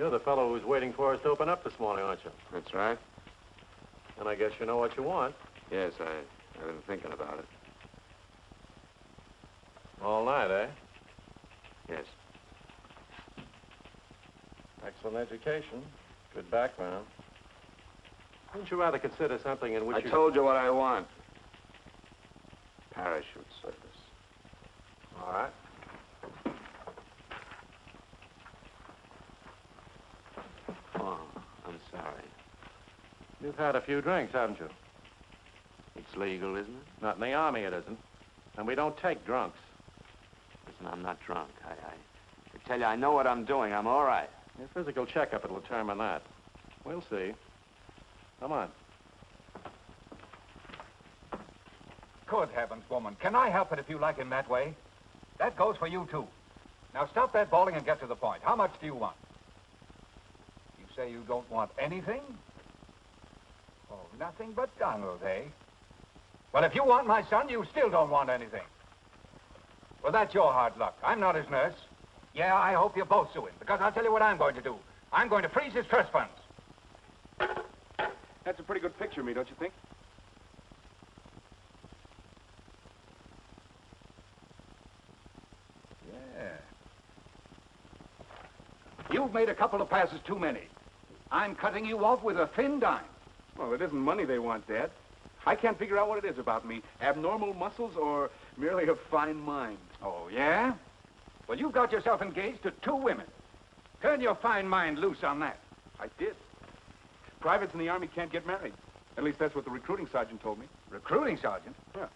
You're the fellow who was waiting for us to open up this morning, aren't you? That's right. And I guess you know what you want. Yes, I've been thinking about it. All night, eh? Yes. Excellent education. Good background. Wouldn't you rather consider something in which I told you what I want. Parachute service. All right. Oh, I'm sorry. You've had a few drinks, haven't you? It's legal, isn't it? Not in the Army, it isn't. And we don't take drunks. Listen, I'm not drunk. I tell you, I know what I'm doing. I'm all right. Your physical checkup will determine that. We'll see. Come on. Good heavens, woman. Can I help it if you like in that way? That goes for you, too. Now, stop that bawling and get to the point. How much do you want? You say you don't want anything? Oh, nothing but Donald, eh? Well, if you want my son, you still don't want anything. Well, that's your hard luck. I'm not his nurse. Yeah, I hope you both sue him, because I'll tell you what I'm going to do. I'm going to freeze his trust funds. That's a pretty good picture of me, don't you think? Yeah. You've made a couple of passes too many. I'm cutting you off with a thin dime. Well, it isn't money they want, Dad. I can't figure out what it is about me. Abnormal muscles or merely a fine mind. Oh, yeah? Well, you've got yourself engaged to 2 women. Turn your fine mind loose on that. I did. Privates in the Army can't get married. At least that's what the recruiting sergeant told me. Recruiting sergeant? Yeah.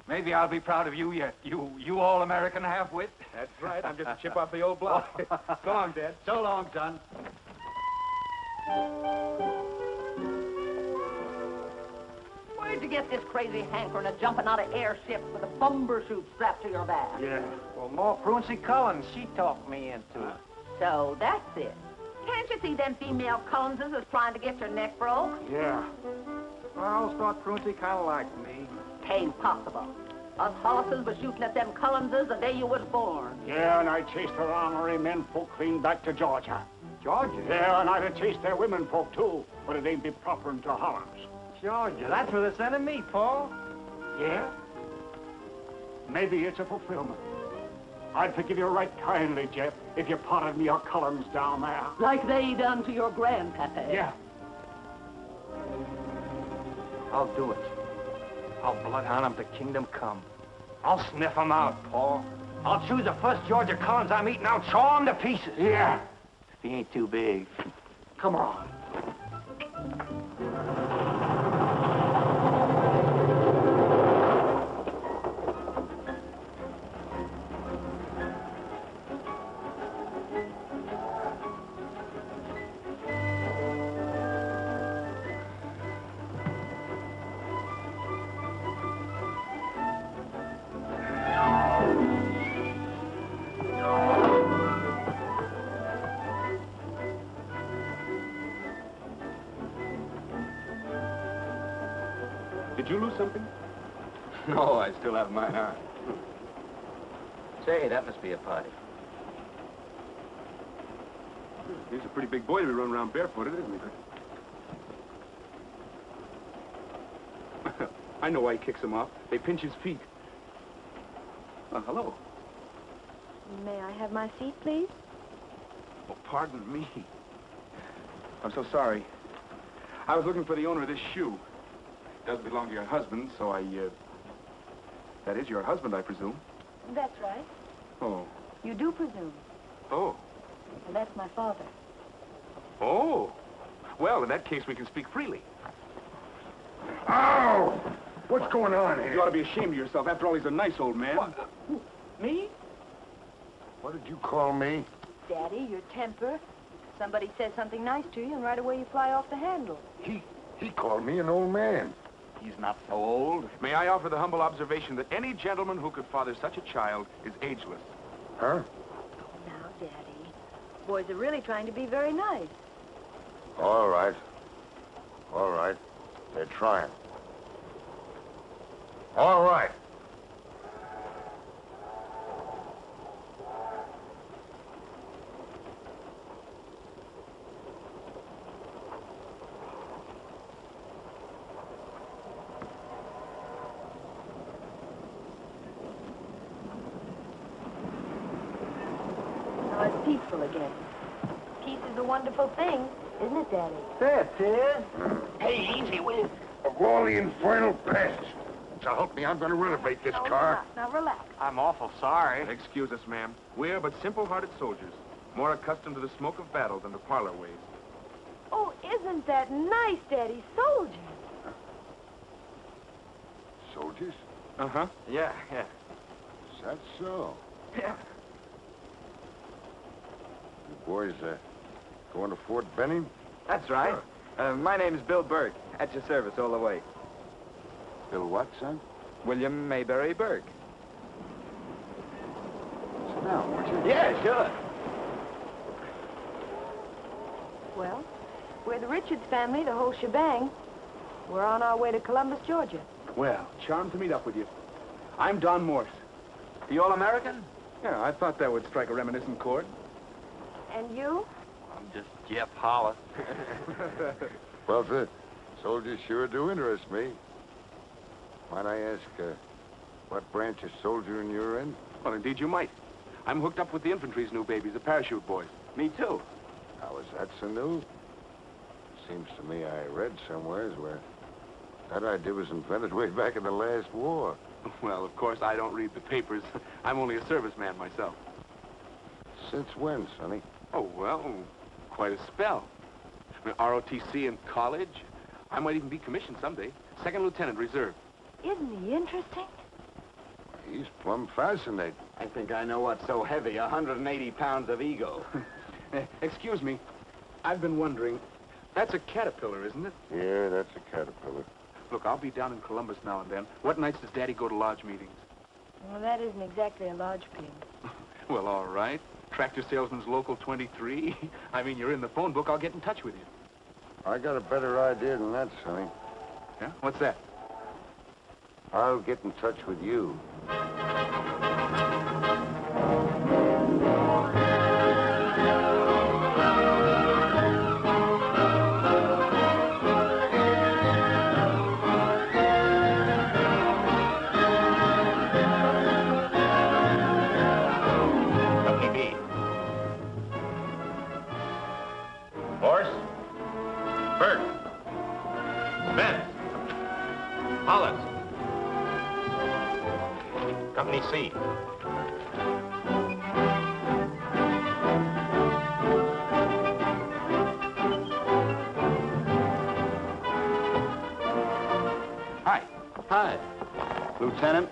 Maybe I'll be proud of you yet. You all-American half-wit. That's right. I'm just a chip off the old block. So long, Dad. So long, son. Where'd you get this crazy hankering of jumping out of airships with a bomber chute strapped to your back? Yeah. Well, more Pruncy Collins, she talked me into it. So that's it. Can't you see them female Collinses is trying to get your neck broke? Yeah. Well, I always thought Pruncy kind of liked me. Tain't possible. Us Hollises was shooting at them Collinses the day you was born. Yeah, and I chased their honorary men folk clean back to Georgia. Georgia? Yeah, and I'd have chased their women folk, too, but it ain't be proper into Hollands. Georgia, that's where they're sending me, Paul. Yeah? Maybe it's a fulfillment. I'd forgive you right kindly, Jeff, if you potted me your Collins down there. Like they done to your grandpapa. Yeah. I'll do it. I'll bloodhound him to kingdom come. I'll sniff him out, Paul. I'll choose the first Georgia Collins I'm eating out, chaw him to pieces. Yeah. If he ain't too big. Come on. Did you lose something? No, I still have mine on. Say, that must be a party. He's a pretty big boy to be running around barefooted, isn't he? I know why he kicks them off. They pinch his feet. Oh, hello. May I have my seat, please? Oh, pardon me. I'm so sorry. I was looking for the owner of this shoe. It does belong to your husband, so that is your husband, I presume. That's right. Oh. You do presume. Oh. Well, that's my father. Oh. Well, in that case, we can speak freely. Ow! What's going on here? You ought to be ashamed of yourself. After all, he's a nice old man. What? Me? What did you call me? Daddy, your temper. Somebody says something nice to you, and right away you fly off the handle. He called me an old man. He's not so old. May I offer the humble observation that any gentleman who could father such a child is ageless. Huh? Now, Daddy, boys are really trying to be very nice. All right. All right. They're trying. All right. Now it's peaceful again. Peace is a wonderful thing, isn't it, Daddy? There it is. Hey, easy with it. Of all the infernal pests. So help me, I'm going to renovate this car. Now relax. I'm awful sorry. Excuse us, ma'am. We're but simple-hearted soldiers, more accustomed to the smoke of battle than to parlor ways. Oh, isn't that nice, Daddy? Soldiers. Soldiers? Uh-huh. Yeah. Is that so? Yeah. You boys, going to Fort Benning? That's right. My name's Bill Burke. At your service all the way. Bill what, son? William Mayberry Burke. Sit down, won't you? Yeah, sure. Well, we're the Richards family, the whole shebang. We're on our way to Columbus, Georgia. Well, charmed to meet up with you. I'm Don Morse. The All-American? Yeah, I thought that would strike a reminiscent chord. And you? I'm just Jeff Hollis. Well, the soldiers sure do interest me. Might I ask, what branch of soldiering you're in? Well, indeed you might. I'm hooked up with the infantry's new babies, the parachute boys. Me too. How is that so new? Seems to me I read somewheres where that idea was invented way back in the last war. Well, of course, I don't read the papers. I'm only a serviceman myself. Since when, Sonny? Oh, well, quite a spell. I mean, ROTC in college. I might even be commissioned someday. Second lieutenant, reserve. Isn't he interesting? He's plumb fascinating. I think I know what's so heavy, 180 pounds of ego. Excuse me. I've been wondering. That's a caterpillar, isn't it? Yeah, that's a caterpillar. Look, I'll be down in Columbus now and then. What nights does Daddy go to lodge meetings? Well, that isn't exactly a lodge pig. Well, all right. Tractor Salesman's Local 23. I mean, you're in the phone book. I'll get in touch with you. I got a better idea than that, Sonny. Yeah? What's that? I'll get in touch with you. Morse, Burke, Spence, Hollis, Company C. Hi. Hi. Lieutenant.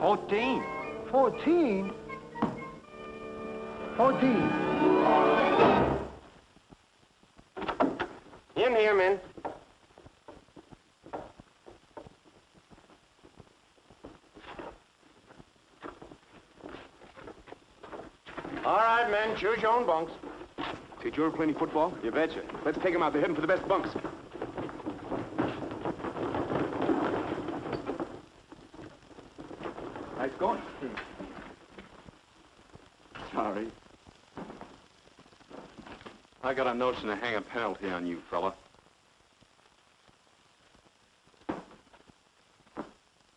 $14. 14? 14. In here, men. All right, men, choose your own bunks. Say, Joe, playing football? You betcha. Let's take them out. They're heading for the best bunks. Nice going. Sorry. I got a notion to hang a penalty on you, fella.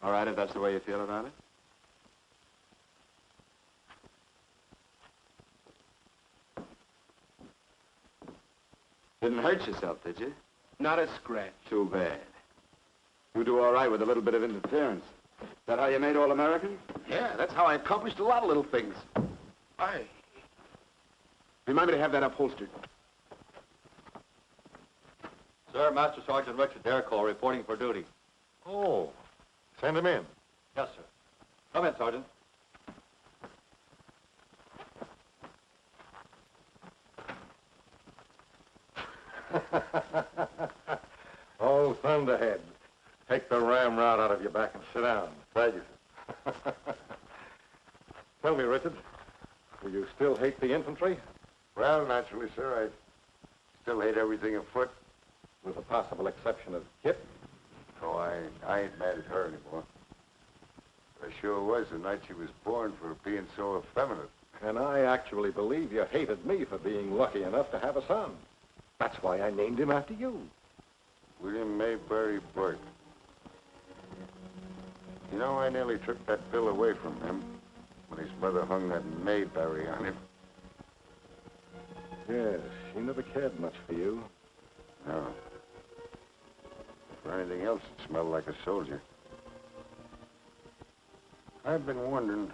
All right, if that's the way you feel about it. Didn't hurt yourself, did you? Not a scratch. Too bad. You do all right with a little bit of interference. Is that how you made All-American? Yeah, that's how I accomplished a lot of little things. Remind me to have that upholstered. Sir, Master Sergeant Richard Air Corps reporting for duty. Oh, send him in. Yes, sir. Come in, Sergeant. Oh, thunderhead. Take the ramrod out of your back and sit down. Thank you, sir. Tell me, Richard, do you still hate the infantry? Well, naturally, sir, I still hate everything afoot. possible exception of Kip. Oh, I ain't mad at her anymore. I sure was the night she was born for being so effeminate. And I actually believe you hated me for being lucky enough to have a son. That's why I named him after you. William Mayberry Burke. You know, I nearly took that bill away from him when his mother hung that Mayberry on him. Yes, she never cared much for you. No. For anything else, it smelled like a soldier. I've been wondering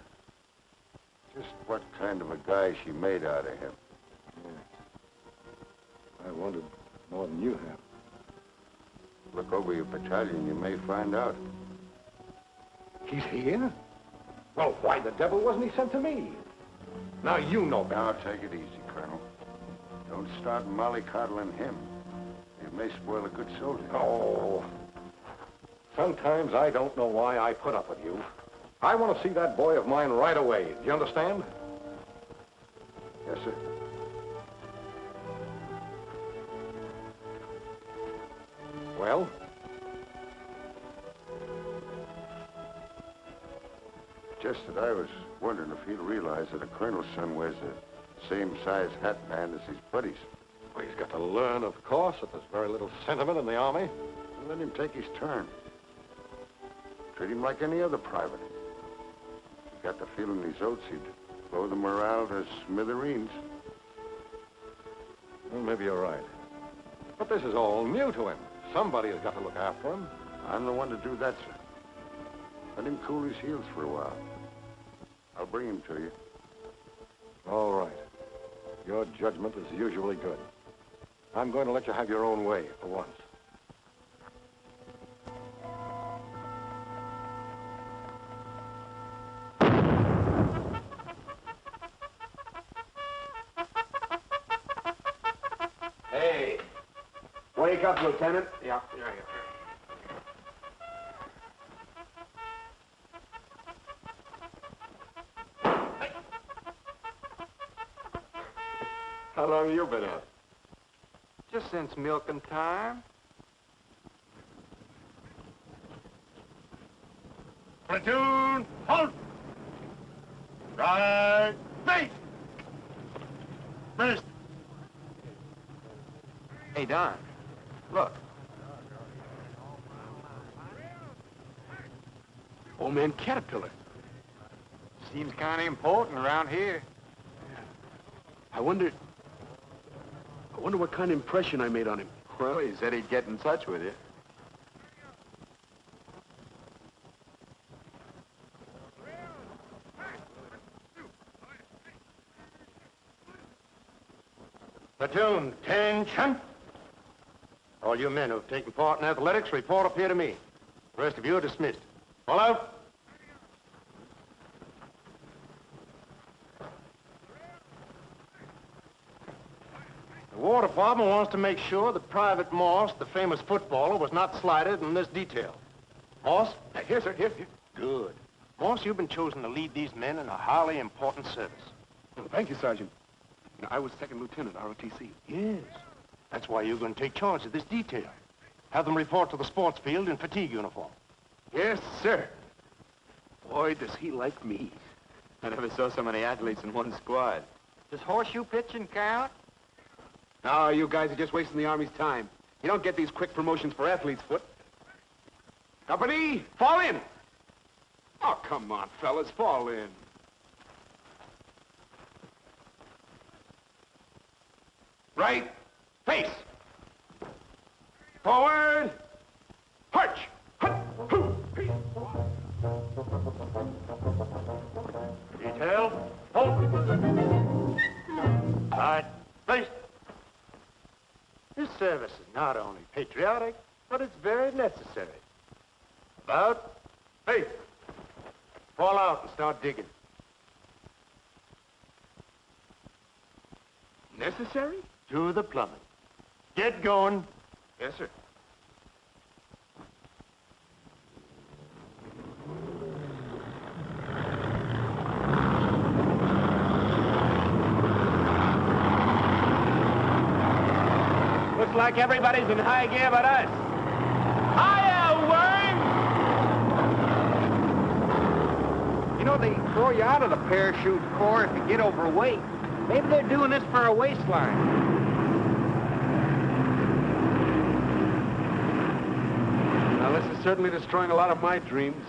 just what kind of a guy she made out of him. Yeah. I wondered more than you have. Look over your battalion, you may find out. He's here? Well, why the devil wasn't he sent to me? Now you know better. Now, take it easy, Colonel. Don't start mollycoddling him. It may spoil a good soldier. Oh. Sometimes I don't know why I put up with you. I want to see that boy of mine right away. Do you understand? Yes, sir. Well? Just that I was wondering if he'd realize that a colonel's son wears the same size hat band as his buddies. Well, he's got to learn, of course, that there's very little sentiment in the Army. And let him take his turn. Treat him like any other private. He got the feeling these oats he'd blow the morale to smithereens. Well, maybe you're right. But this is all new to him. Somebody has got to look after him. I'm the one to do that, sir. Let him cool his heels for a while. I'll bring him to you. All right. Your judgment is usually good. I'm going to let you have your own way for once. Hey. Wake up, Lieutenant. Yeah. How long have you been out? Just since milking time. Platoon, halt! Right, face! First. Hey, Don, look. Old man Caterpillar. Seems kind of important around here. I wonder what kind of impression I made on him. Well, he said he'd get in touch with you. Platoon, attention. All you men who have taken part in athletics, report up here to me. The rest of you are dismissed. All out. The War Department wants to make sure that Private Morse, the famous footballer, was not slighted in this detail. Morse? Here, sir, here. Good. Morse, you've been chosen to lead these men in a highly important service. Oh, thank you, Sergeant. I was second lieutenant, ROTC. Yes. That's why you're going to take charge of this detail. Have them report to the sports field in fatigue uniform. Yes, sir. Boy, does he like me. I never saw so many athletes in one squad. Does horseshoe pitching count? No, you guys are just wasting the Army's time. You don't get these quick promotions for athlete's foot. Company, fall in. Oh, come on, fellas, fall in. Right, face. Forward. March. Detail. Hold. Right. Face. This service is not only patriotic, but it's very necessary. About. Face. Fall out and start digging. Necessary? To the plumbing. Get going. Yes, sir. Looks like everybody's in high gear but us. Hiya, worm! You know, they throw you out of the parachute corps if you get overweight. Maybe they're doing this for a waistline. Now, this is certainly destroying a lot of my dreams.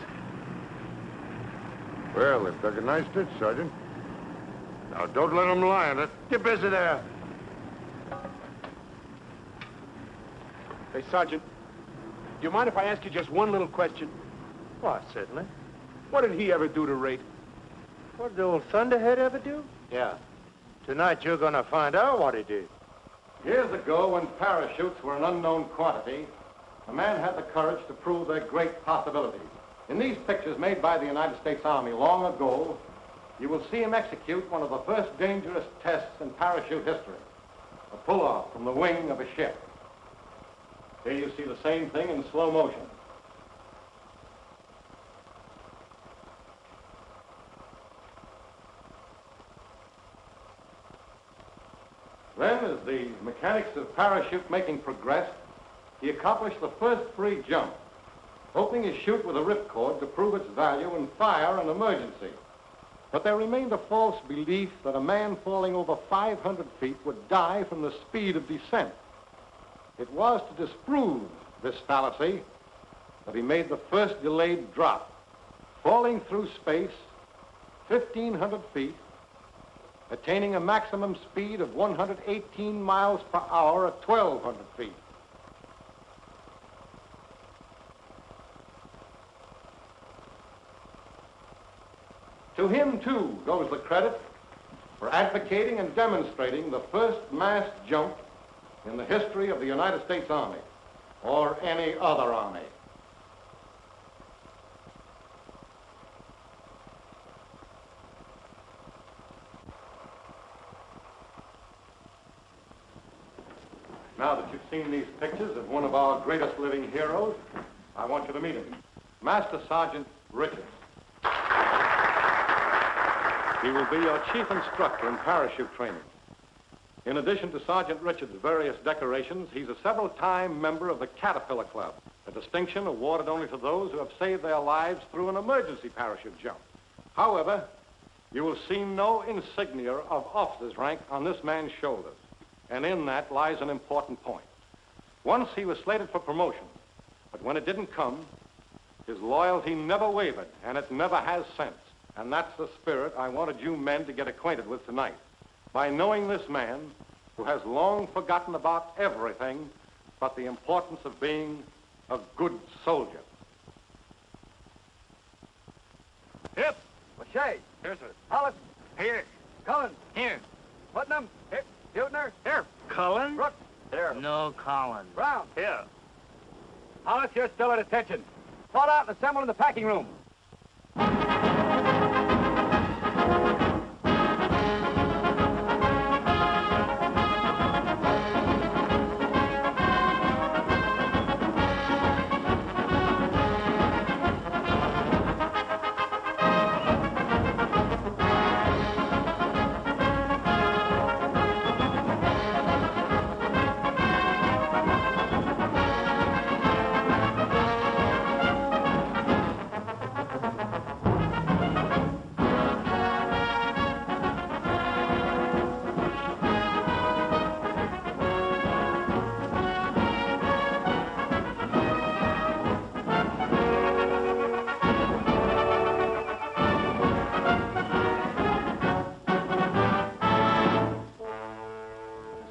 Well, they've dug a nice ditch, Sergeant. Now, don't let them lie on it. Get busy there. Hey, Sergeant, do you mind if I ask you just one little question? Why, certainly. What did he ever do to Rate? What did old Thunderhead ever do? Yeah. Tonight you're gonna find out what he did. Years ago, when parachutes were an unknown quantity, a man had the courage to prove their great possibilities. In these pictures made by the United States Army long ago, you will see him execute one of the first dangerous tests in parachute history, a pull-off from the wing of a ship. Here you see the same thing in slow motion. Then, as the mechanics of parachute making progressed, he accomplished the first free jump, opening his chute with a ripcord to prove its value in fire and emergency. But there remained a false belief that a man falling over 500 feet would die from the speed of descent. It was to disprove this fallacy that he made the first delayed drop, falling through space 1,500 feet, attaining a maximum speed of 118 miles per hour at 1,200 feet. To him, too, goes the credit for advocating and demonstrating the first mass jump in the history of the United States Army, or any other army. Now that you've seen these pictures of one of our greatest living heroes, I want you to meet him, Master Sergeant Richards. He will be your chief instructor in parachute training. In addition to Sergeant Richards' various decorations, he's a several-time member of the Caterpillar Club, a distinction awarded only to those who have saved their lives through an emergency parachute jump. However, you will see no insignia of officer's rank on this man's shoulders, and in that lies an important point. Once he was slated for promotion, but when it didn't come, his loyalty never wavered, and it never has since. And that's the spirit I wanted you men to get acquainted with tonight. By knowing this man, who has long forgotten about everything but the importance of being a good soldier. Hip. Lachey. Here, sir. Hollis. Here. Cullen. Here. Putnam. Here. Hutner. Here. Cullen? Brooks. Here. No, Cullen. Brown. Here. Hollis, you're still at attention. Fall out and assemble in the packing room.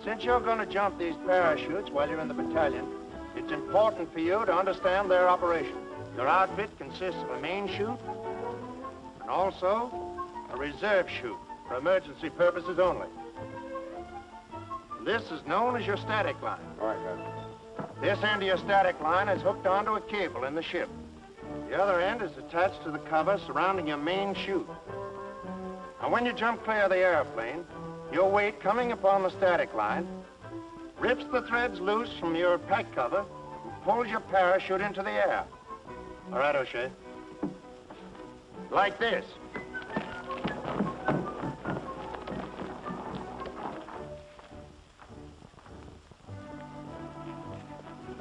Since you're going to jump these parachutes while you're in the battalion, it's important for you to understand their operation. Your outfit consists of a main chute and also a reserve chute for emergency purposes only. This is known as your static line. All right, guys. This end of your static line is hooked onto a cable in the ship. The other end is attached to the cover surrounding your main chute. Now, when you jump clear of the airplane, your weight coming upon the static line rips the threads loose from your pack cover and pulls your parachute into the air. All right, O'Shea. Like this.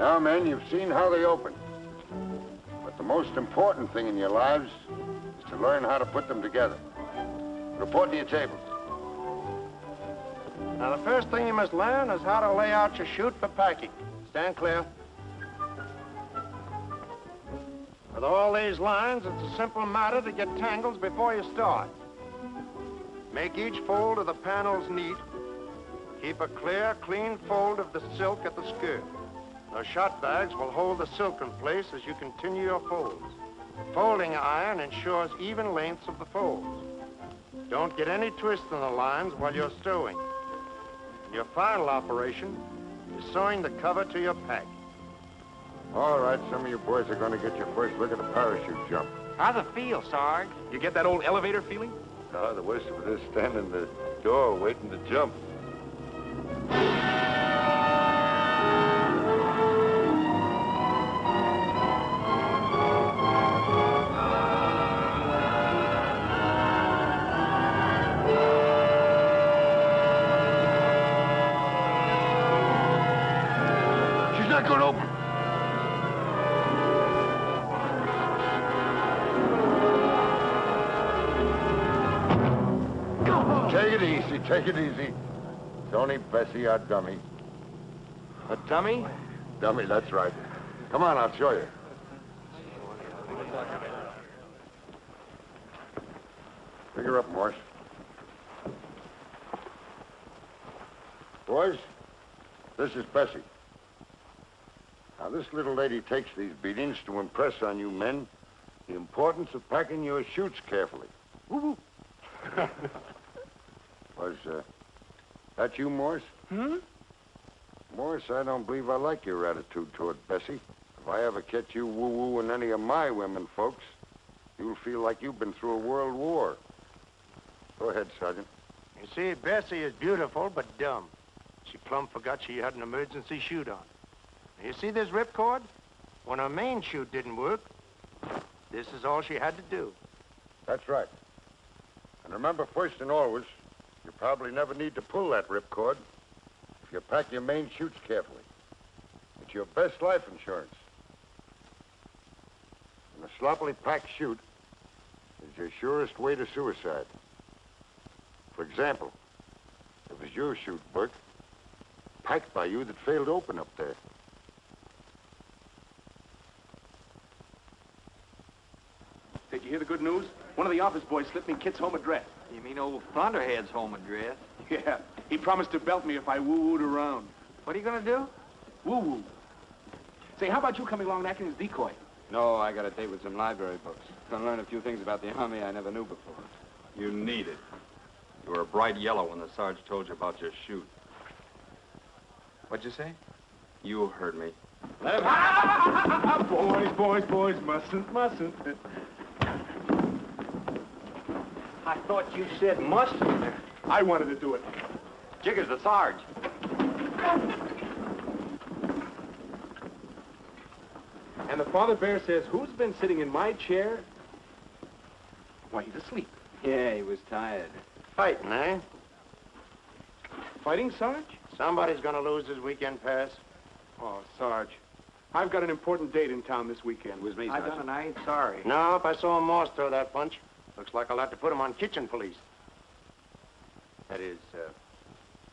Now, men, you've seen how they open. But the most important thing in your lives is to learn how to put them together. Report to your tables. Now, the first thing you must learn is how to lay out your chute for packing. Stand clear. With all these lines, it's a simple matter to get tangles before you start. Make each fold of the panels neat. Keep a clear, clean fold of the silk at the skirt. Those shot bags will hold the silk in place as you continue your folds. Folding iron ensures even lengths of the folds. Don't get any twist in the lines while you're sewing. Your final operation is sewing the cover to your pack. All right, some of you boys are going to get your first look at the parachute jump. How's it feel, Sarge? You get that old elevator feeling? No, the worst of it is standing in the door waiting to jump. She's not going to open. Take it easy. It's only Bessie, our dummy. A dummy? Dummy, that's right. Come on, I'll show you. Pick her up, Morse. Boys, this is Bessie. Now, this little lady takes these beatings to impress on you men the importance of packing your chutes carefully. Woo-woo. Was that you, Morse? Hmm? Morse, I don't believe I like your attitude toward Bessie. If I ever catch you woo-wooing any of my women folks, you'll feel like you've been through a world war. Go ahead, Sergeant. You see, Bessie is beautiful but dumb. She plumb forgot she had an emergency chute on. You see this ripcord? When her main chute didn't work, this is all she had to do. That's right. And remember, first and always, you probably never need to pull that ripcord if you pack your main chutes carefully. It's your best life insurance. And a sloppily packed chute is your surest way to suicide. For example, it was your chute, Burke, packed by you that failed to open up there. Did you hear the good news? One of the office boys slipped me Kit's home address. You mean old Thunderhead's home address? Yeah, he promised to belt me if I woo-wooed around. What are you going to do? Woo-woo. Say, how about you coming along and acting as decoy? No, I got a date with some library books. Gonna learn a few things about the Army I never knew before. You need it. You were a bright yellow when the Sarge told you about your chute. What'd you say? You heard me. Let him... Boys, mustn't. I thought you said mustard. I wanted to do it. Jigger's the Sarge. And the Father Bear says, who's been sitting in my chair? Why, he's asleep. Yeah, he was tired. Fighting, eh? Fighting, Sarge? Somebody's gonna lose his weekend pass. Oh, Sarge, I've got an important date in town this weekend. It was me, I Sergeant. done and I ain't sorry. No, if I saw Morse throw that punch, looks like I'll have to put him on kitchen police. That is,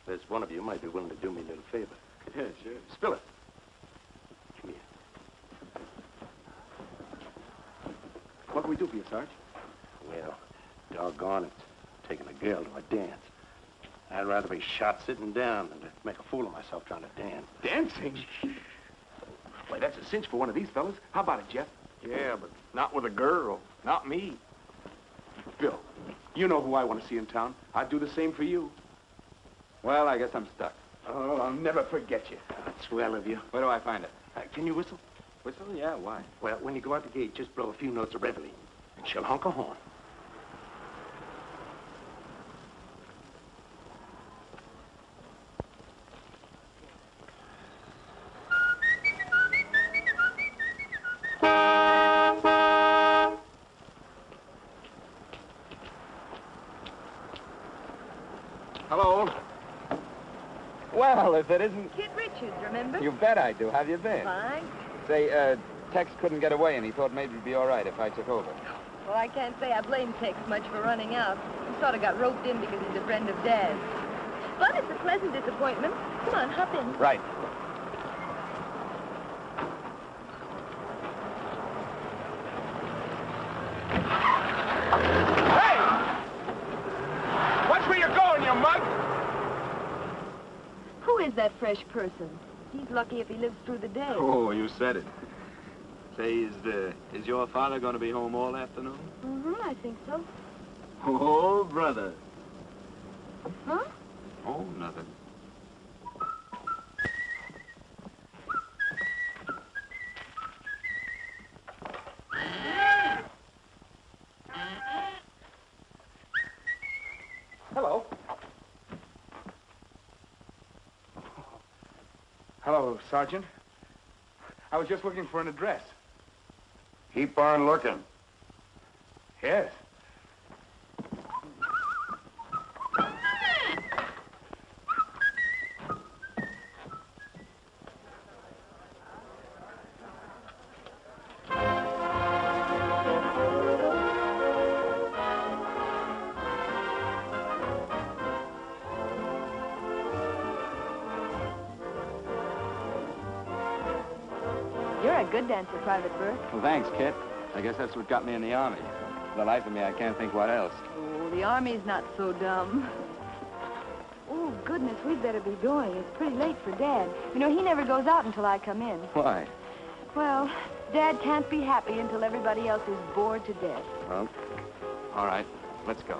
there's one of you might be willing to do me a little favor. Yeah, sure. Spill it. Come here. What can we do for you, Sarge? Well, doggone it. Taking a girl to a dance. I'd rather be shot sitting down than to make a fool of myself trying to dance. Dancing? Why, that's a cinch for one of these fellas. How about it, Jeff? Yeah, but not with a girl. Not me. Bill, you know who I want to see in town. I'd do the same for you. Well, I guess I'm stuck. Oh, I'll never forget you. That's swell of you. Where do I find it? Can you whistle? Whistle? Yeah, why? Well, when you go out the gate, just blow a few notes of reveille, and she'll honk a horn. Well, if it isn't... Kid Richards, remember? You bet I do. How have you been? Fine. Say, Tex couldn't get away, and he thought maybe it'd be all right if I took over. Well, I can't say I blame Tex much for running out. He sort of got roped in because he's a friend of Dad's. But it's a pleasant disappointment. Come on, hop in. Right. Who is that fresh person? He's lucky if he lives through the day. Oh, you said it. Say, is your father going to be home all afternoon? Mm-hmm, I think so. Oh, brother. Huh? Oh, nothing. Hello. Hello, Sergeant. I was just looking for an address. Keep on looking. Yes. You're a good dancer, Private Burke. Well, thanks, Kit. I guess that's what got me in the Army. For the life of me, I can't think what else. Oh, the Army's not so dumb. Oh, goodness, we'd better be going. It's pretty late for Dad. You know, he never goes out until I come in. Why? Well, Dad can't be happy until everybody else is bored to death. Well, all right. Let's go.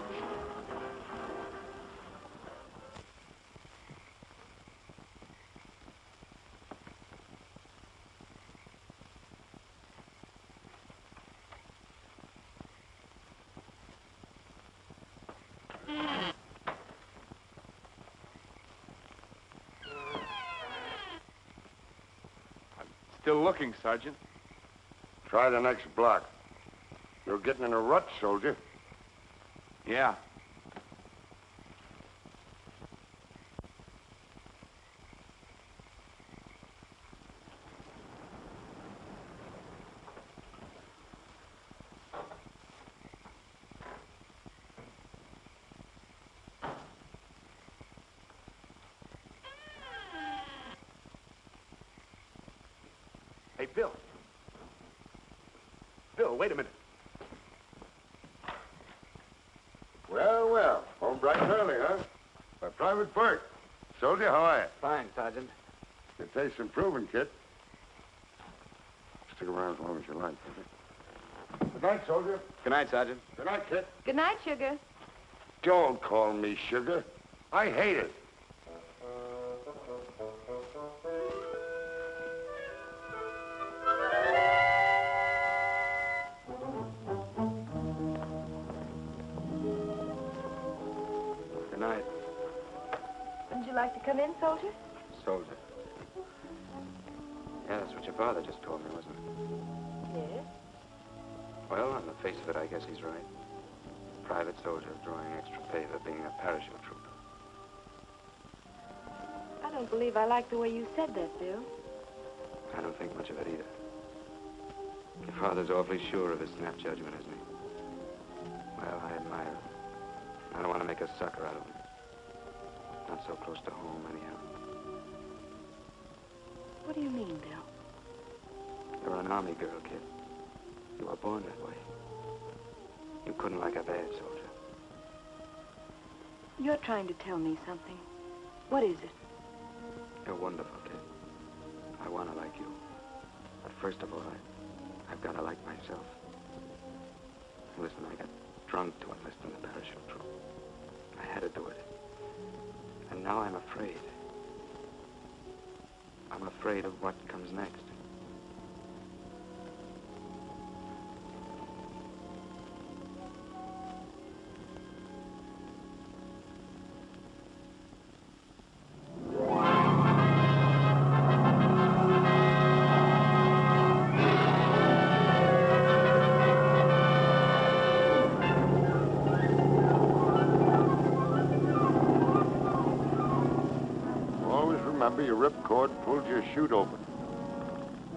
Still looking, Sergeant. Try the next block. You're getting in a rut, soldier. Yeah. Hey, Bill. Bill, wait a minute. Well, well. Home bright and early, huh? By Private Burke. Soldier, how are you? Fine, Sergeant. Your taste's improving, kid. Stick around as long as you like. Good night, soldier. Good night, Sergeant. Good night, kid. Good night, Sugar. Don't call me sugar. I hate it. Good night, Would you like to come in, soldier? soldier. Yeah, that's what your father just told me, wasn't it? Yes. Well, on the face of it, I guess he's right. Private soldier drawing extra pay for being a parachute trooper. I don't believe I like the way you said that, Bill. I don't think much of it either. Your father's awfully sure of his snap judgment, isn't he? Well, I admire him. I don't want to make a sucker out of him. Not so close to home, anyhow. What do you mean, Bill? You're an Army girl, kid. You were born that way. You couldn't like a bad soldier. You're trying to tell me something. What is it? You're wonderful, kid. I want to like you. But first of all, I've got to like myself. Listen, I got drunk to enlist in the parachute troop. I had to do it. And now I'm afraid. I'm afraid of what comes next. Bobby, your ripcord pulled your chute open.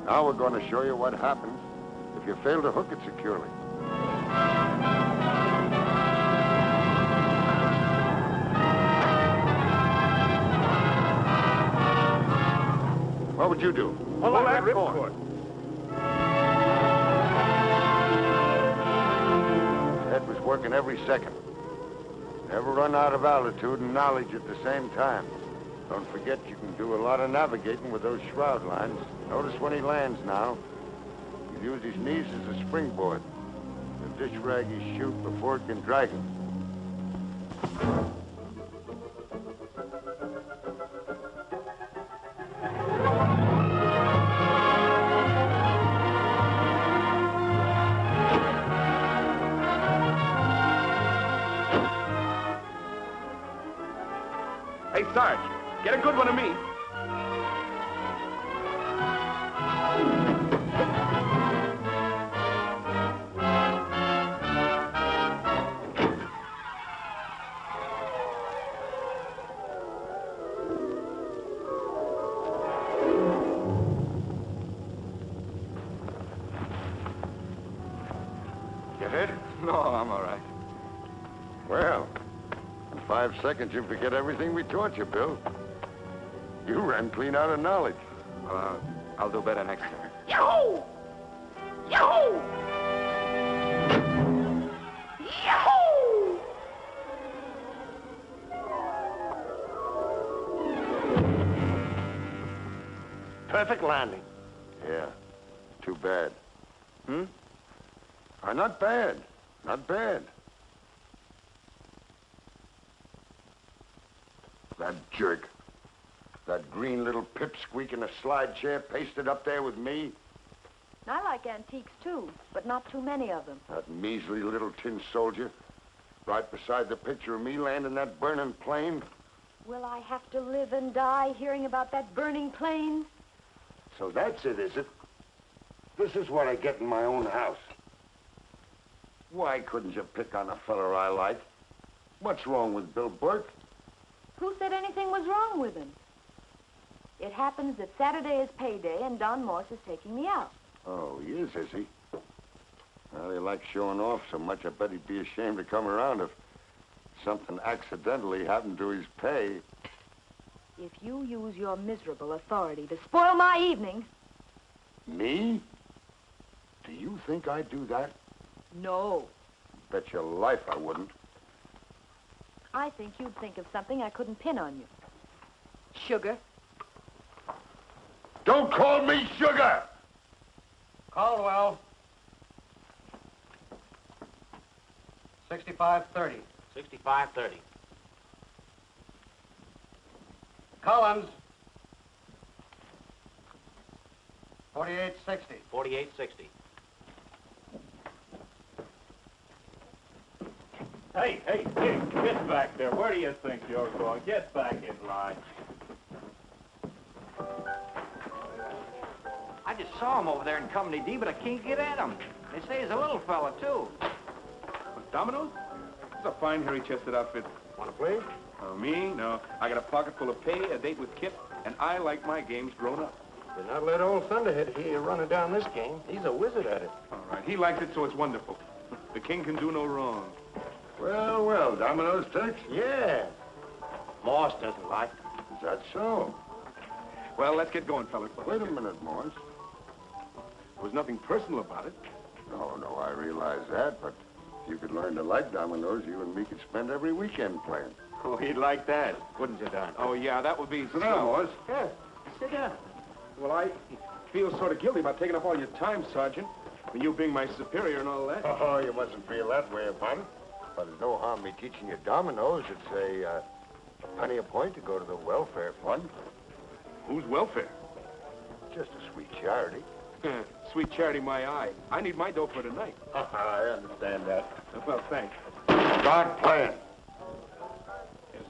Now we're going to show you what happens if you fail to hook it securely. What would you do? Pull that ripcord. Head was working every second. Never run out of altitude and knowledge at the same time. Don't forget you can do a lot of navigating with those shroud lines. Notice when he lands now, he'll use his knees as a springboard. He'll dish rag his chute before it can drag him. Hey, Sarge, get a good one of me. You hit? No, I'm all right. Well, in 5 seconds you forget everything we taught you, Bill. You ran clean out of knowledge. Well, I'll do better next time. Yahoo! Yahoo! Yahoo! Perfect landing. Yeah, too bad. Hmm? Not bad. Not bad. That jerk. That green little pipsqueak in a slide chair pasted up there with me. I like antiques, too, but not too many of them. That measly little tin soldier. Right beside the picture of me landing that burning plane. Will I have to live and die hearing about that burning plane? So that's it, is it? This is what I get in my own house. Why couldn't you pick on a fella I like? What's wrong with Bill Burke? Who said anything was wrong with him? It happens that Saturday is payday and Don Morse is taking me out. Oh, he is he? Well, he likes showing off so much, I bet he'd be ashamed to come around if something accidentally happened to his pay. If you use your miserable authority to spoil my evenings... Me? Do you think I'd do that? No. Bet your life I wouldn't. I think you'd think of something I couldn't pin on you. Sugar. Don't call me sugar! Caldwell. 6530. 6530. Collins. 4860. 4860. Hey, get back there. Where do you think you're going? Get back in line. I just saw him over there in Company D, but I can't get at him. They say he's a little fella, too. Dominoes? It's a fine hairy-chested outfit. Want to play? Oh, me? No. I got a pocket full of pay, a date with Kip, and I like my games grown up. Do not let old Thunderhead hear you running down this game. He's a wizard at it. All right. He likes it, so it's wonderful. The king can do no wrong. Well, well, Domino's Tex. Yeah. Morse doesn't like it. Is that so? Well, let's get going, fellas. Wait a minute, Morse. There was nothing personal about it. No, I realize that, but if you could learn to like dominoes, you and me could spend every weekend playing. Oh, he'd like that, wouldn't you, Don? Oh, yeah, that would be... Sit down, Morse. Yeah, sit down. Well, I feel sort of guilty about taking up all your time, Sergeant. And you being my superior and all that. Oh, you mustn't feel that way about it. But there's no harm me teaching you dominoes. It's a penny a point to go to the welfare fund. Whose welfare? Just a sweet charity. Sweet charity, my eye. I need my dough for tonight. I understand that. Well, thanks. Start playing. Yes,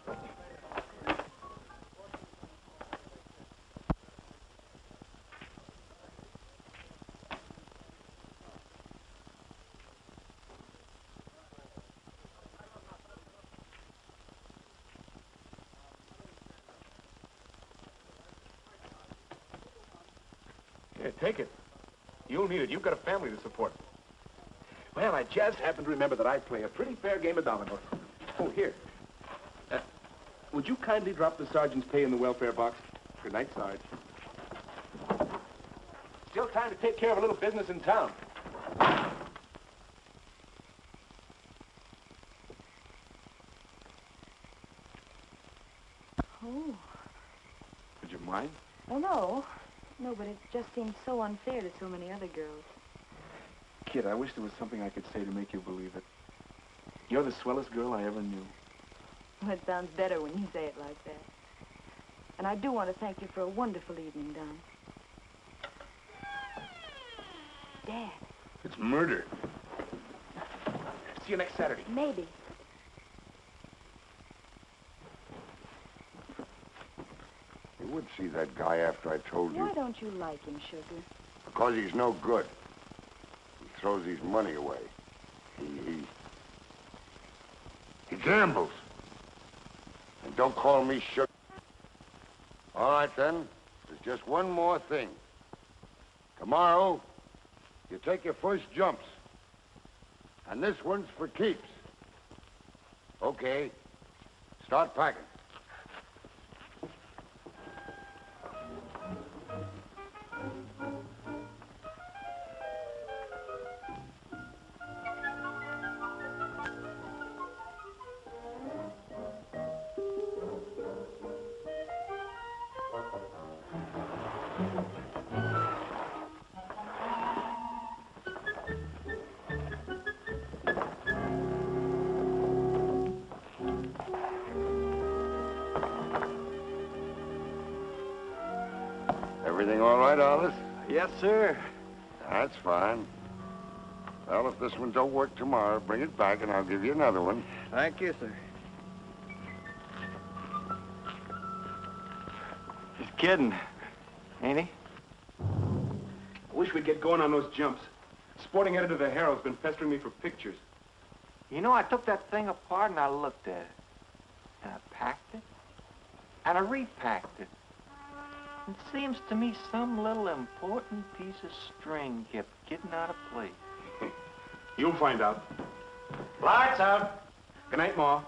sir. Here, take it. You'll need it. You've got a family to support. Well, I just happened to remember that I play a pretty fair game of dominoes. Oh, here. Would you kindly drop the sergeant's pay in the welfare box? Good night, Sarge. Still time to take care of a little business in town. Oh. Would you mind? Well, no. No, but it just seems so unfair to so many other girls. Kid, I wish there was something I could say to make you believe it. You're the swellest girl I ever knew. Well, it sounds better when you say it like that. And I do want to thank you for a wonderful evening, Don. Dad. It's murder. See you next Saturday. Maybe. You would see that guy after I told you. Why don't you like him, Sugar? Because he's no good. He throws his money away. He gambles. And don't call me Sugar. All right, then. There's just one more thing. Tomorrow, you take your first jumps. And this one's for keeps. Okay. Start packing. Everything all right, Hollis? Yes, sir. That's fine. Well, if this one don't work tomorrow, bring it back and I'll give you another one. Thank you, sir. He's kidding, ain't he? I wish we'd get going on those jumps. Sporting editor of the Herald's been pestering me for pictures. You know, I took that thing apart and I looked at it. And I packed it. And I repacked it. It seems to me some little important piece of string kept getting out of place. You'll find out. Lights out. Good night, Ma.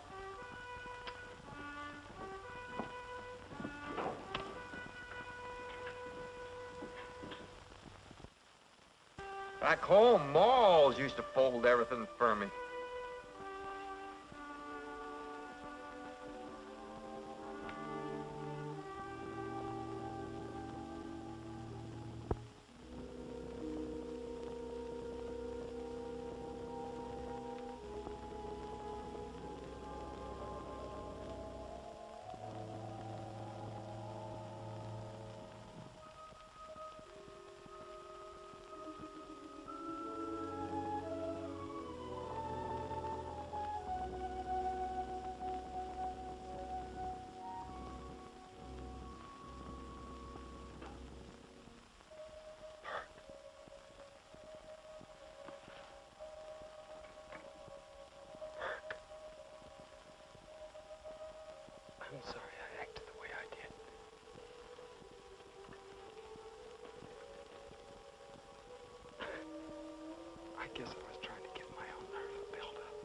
Back home, Ma always used to fold everything for me. I'm sorry I acted the way I did. I guess I was trying to get my own nerve built up.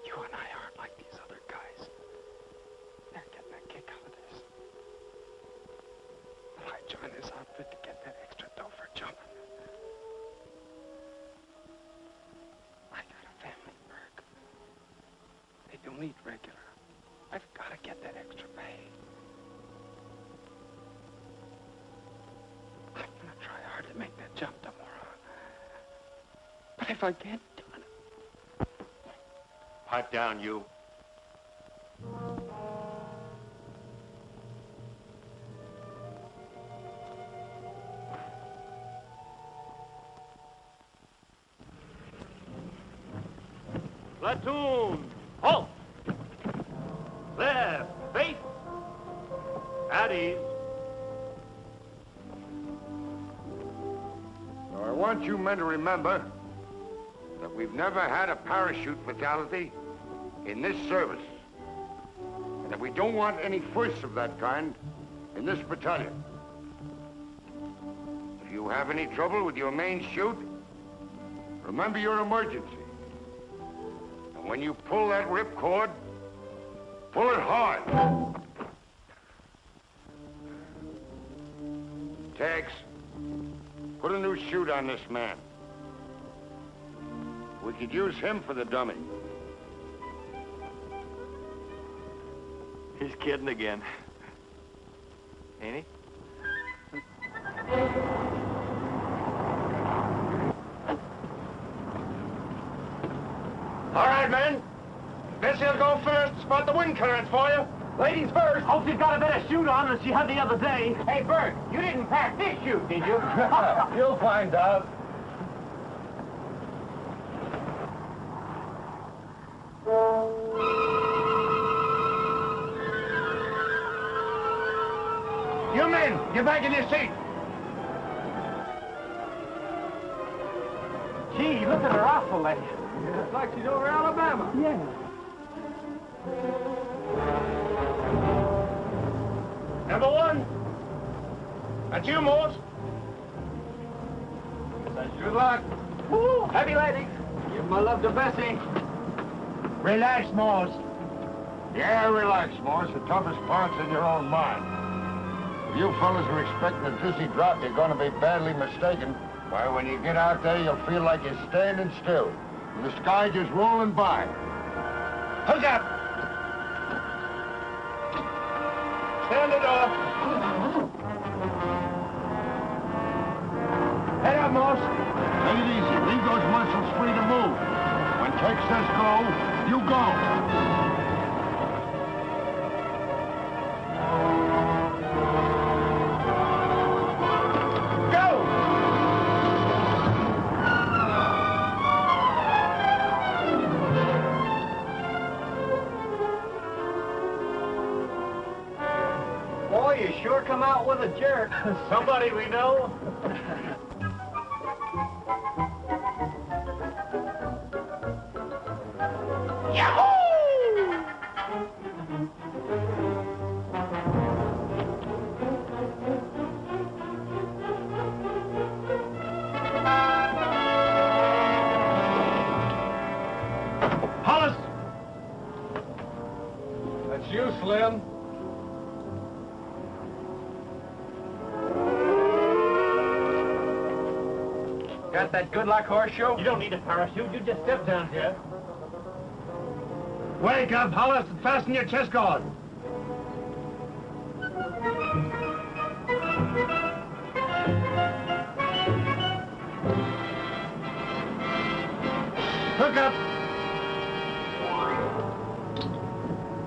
You and I aren't like these other guys. They're getting a kick out of this. But I joined this outfit to get that extra dough for jumping. I got a family, Burke. They don't eat regular. I've got to get that extra pay. I'm going to try hard to make that jump tomorrow. But if I can't do it... Pipe down, you. Platoon, halt! Left, face, at ease. Now, I want you men to remember that we've never had a parachute fatality in this service. And that we don't want any firsts of that kind in this battalion. You have any trouble with your main chute? Remember your emergency. And when you pull that ripcord, pull it hard. Tex, put a new chute on this man. We could use him for the dummy. He's kidding again. Ain't he? All right, men. Bessie will go first. Spot the wind currents for you. Ladies first. Hope you've got a better chute on than she had the other day. Hey, Burke, you didn't pack this chute, did you? You'll find out. You men, get back in your seat. Gee, look at her awful lady. It's like she's over Alabama. Yeah. Number one. That's you, Morse. Good luck. Woo, heavy ladies. Give my love to Bessie. Relax, Morse. Yeah, relax, Morse. The toughest part's in your own mind. If you fellas are expecting a dizzy drop, you're going to be badly mistaken. Why, when you get out there, you'll feel like you're standing still, with the sky just rolling by. Hook up! Stand it off. Head up, Morse. Take it easy. Leave those muscles free to move. When Tex says go, you go. Boy, you sure come out with a jerk. Somebody we know. Hollis! That's you, Slim. Got that good luck horseshoe? You don't need a parachute. You just step down here. Wake up, Hollis, and fasten your chest guard. Hook up.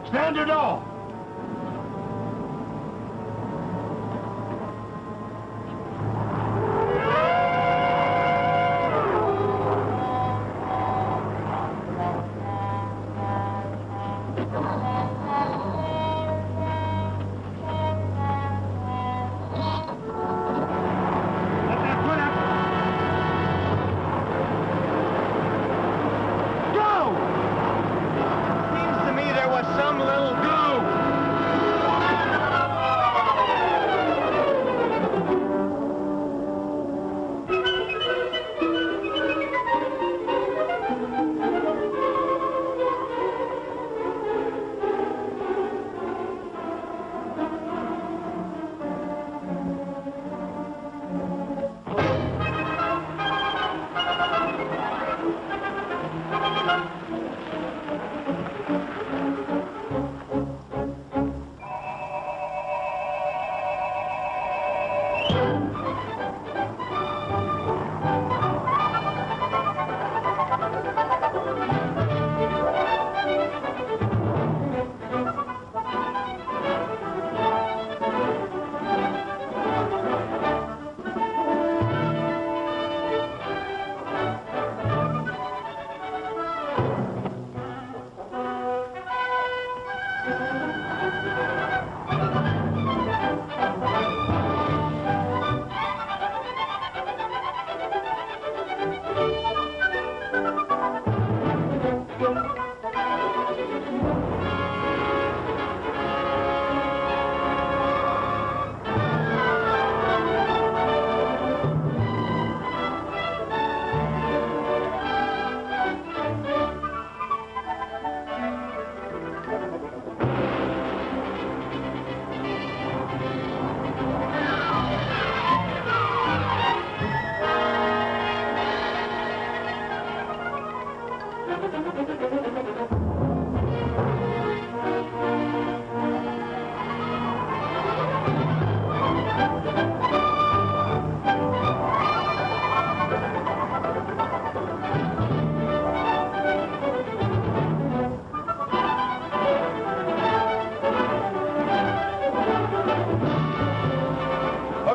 Stand your door. Seems to me there was some little... Go!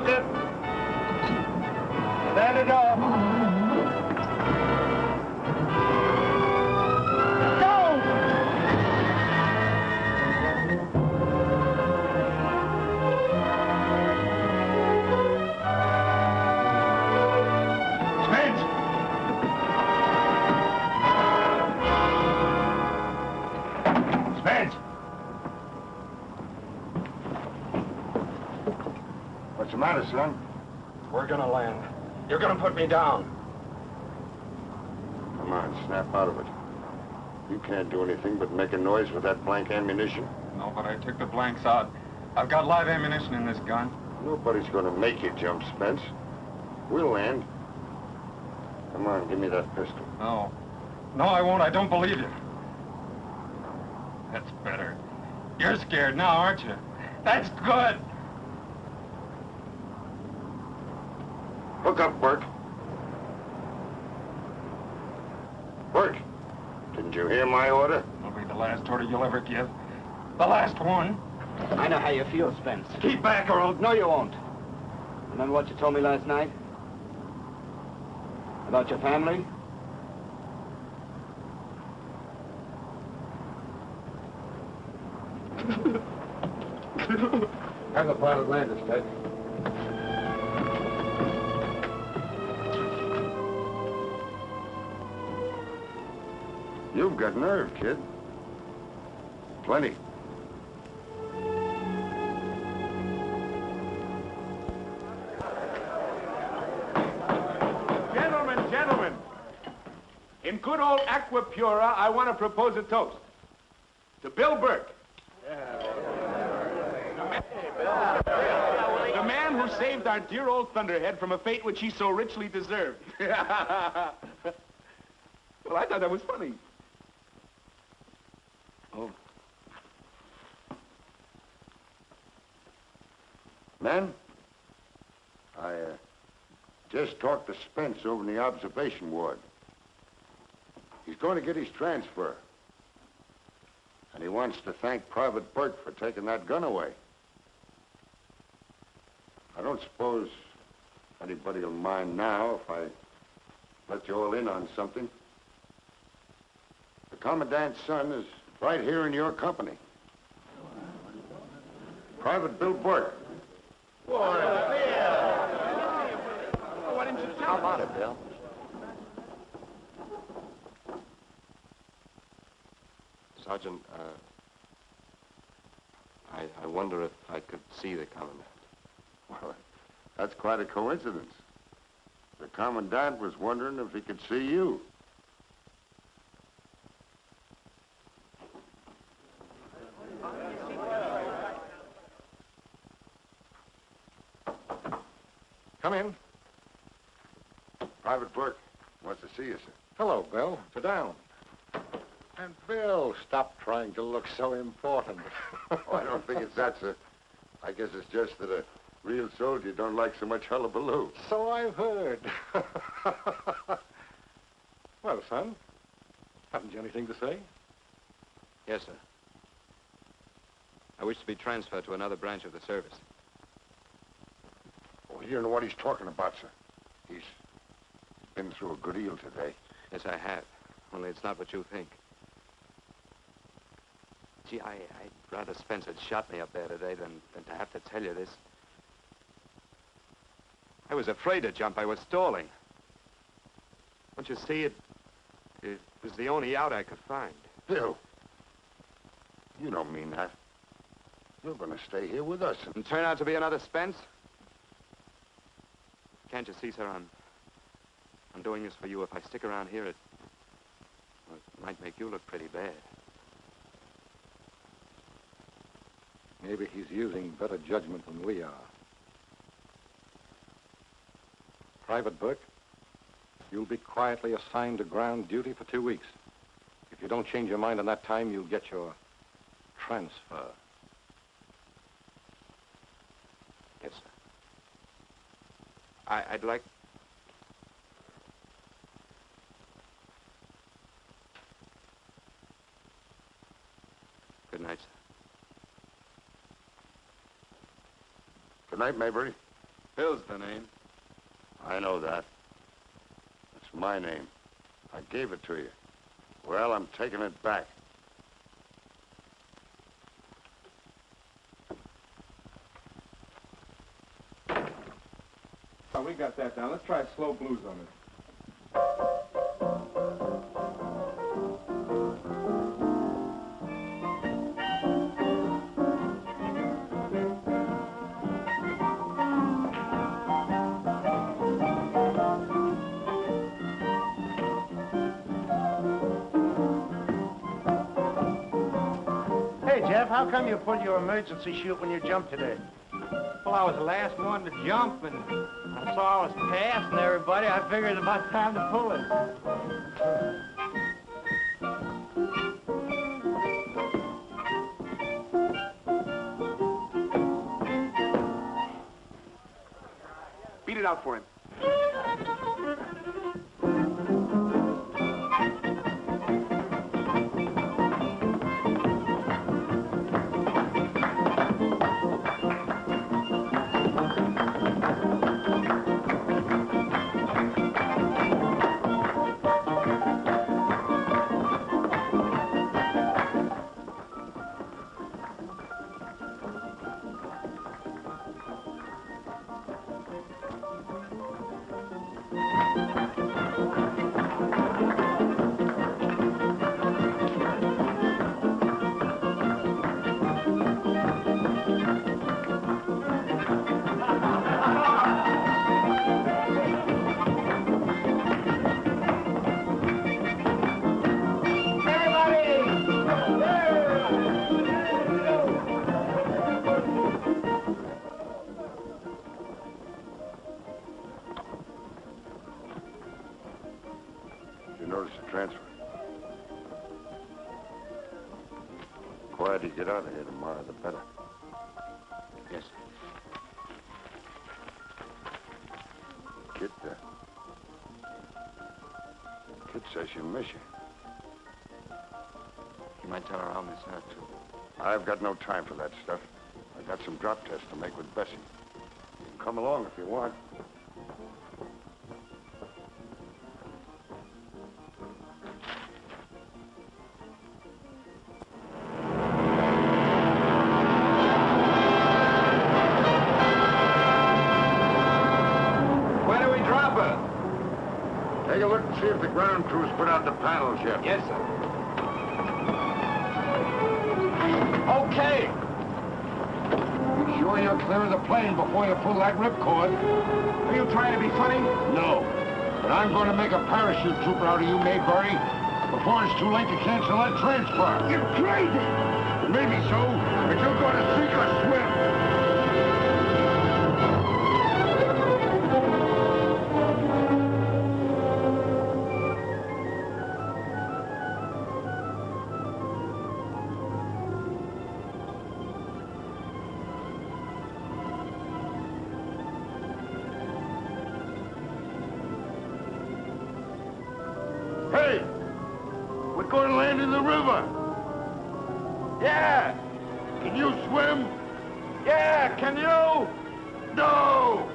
Hook it. Stand it off. What's the matter, son? We're gonna land. You're gonna put me down. Come on, snap out of it. You can't do anything but make a noise with that blank ammunition. No, but I took the blanks out. I've got live ammunition in this gun. Nobody's gonna make you jump, Spence. We'll land. Come on, give me that pistol. No. No, I won't. I don't believe you. That's better. You're scared now, aren't you? That's good. Hook up, Burke. Burke, didn't you hear my order? It'll be the last order you'll ever give. The last one. I know how you feel, Spence. Keep back or I'll... No, you won't. Remember what you told me last night? About your family? Have the pilot land us, Ted. You've got nerve, kid. Plenty. Gentlemen. In good old Aquapura, I want to propose a toast. To Bill Burke. The man who saved our dear old Thunderhead from a fate which he so richly deserved. Well, I thought that was funny. Oh. Men, I just talked to Spence over in the observation ward. He's going to get his transfer. And he wants to thank Private Burke for taking that gun away. I don't suppose anybody will mind now if I let you all in on something. The Commandant's son is right here in your company. Private Bill Burke. Why didn't you tell How about it, Bill? Sergeant, I wonder if I could see the Commandant. Well, that's quite a coincidence. The Commandant was wondering if he could see you. Come in. Private Burke wants to see you, sir. Hello, Bill. Sit down. And Bill, stop trying to look so important. Oh, I don't think it's that, sir. I guess it's just that a real soldier don't like so much hullabaloo. So I've heard. Well, son, haven't you anything to say? Yes, sir. I wish to be transferred to another branch of the service. Oh, you don't know what he's talking about, sir. He's been through a good deal today. Yes, I have. Only it's not what you think. Gee, I'd rather Spence had shot me up there today than to have to tell you this. I was afraid to jump. I was stalling. Don't you see, it was the only out I could find. Bill, you don't mean that. You're going to stay here with us. And turn out to be another Spence? Can't you see, sir, I'm doing this for you. If I stick around here, it might make you look pretty bad. Maybe he's using better judgment than we are. Private Burke, you'll be quietly assigned to ground duty for 2 weeks. If you don't change your mind in that time, you'll get your transfer. Yes, sir. I'd like... Good night, sir. Good night, Maybury. Bill's the name. I know that. It's my name. I gave it to you. Well, I'm taking it back. Oh, we got that down. Let's try slow blues on it. Hey, Jeff, how come you pulled your emergency chute when you jumped today? Well, I was the last one to jump, and I saw I was passing everybody. I figured it was about time to pull it. Beat it out for him. Glad you get out of here tomorrow, the better. Yes, Kid, Kid says you miss you. You might tell her I'll miss her, too. I've got no time for that stuff. I got some drop tests to make with Bessie. You can come along if you want. Take a look and see if the ground crews put out the panels yet. Yes, sir. Okay. You sure you're clear of the plane before you pull that ripcord? Are you trying to be funny? No. But I'm going to make a parachute trooper out of you, Maybury, before it's too late to cancel that transfer. You're crazy! Maybe so, but you're going to sink or swim. Hey! We're going to land in the river. Yeah! Can you swim? Yeah, can you? No!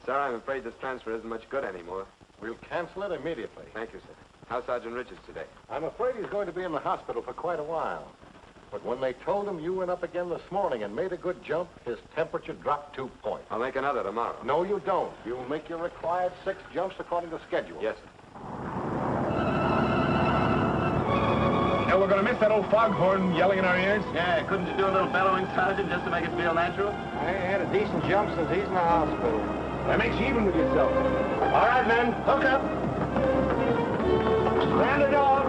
Sir, I'm afraid this transfer isn't much good anymore. We'll cancel it immediately. Thank you, sir. How's Sergeant Richards today? I'm afraid he's going to be in the hospital for quite a while. But when they told him you went up again this morning and made a good jump, his temperature dropped 2 points. I'll make another tomorrow. No, you don't. You'll make your required 6 jumps according to schedule. Yes, sir. Now we're going to miss that old foghorn yelling in our ears? Yeah, couldn't you do a little bellowing, Sergeant, just to make it feel natural? I ain't had a decent jump since he's in the hospital. That makes you even with yourself. All right, men, hook up. Stand it off.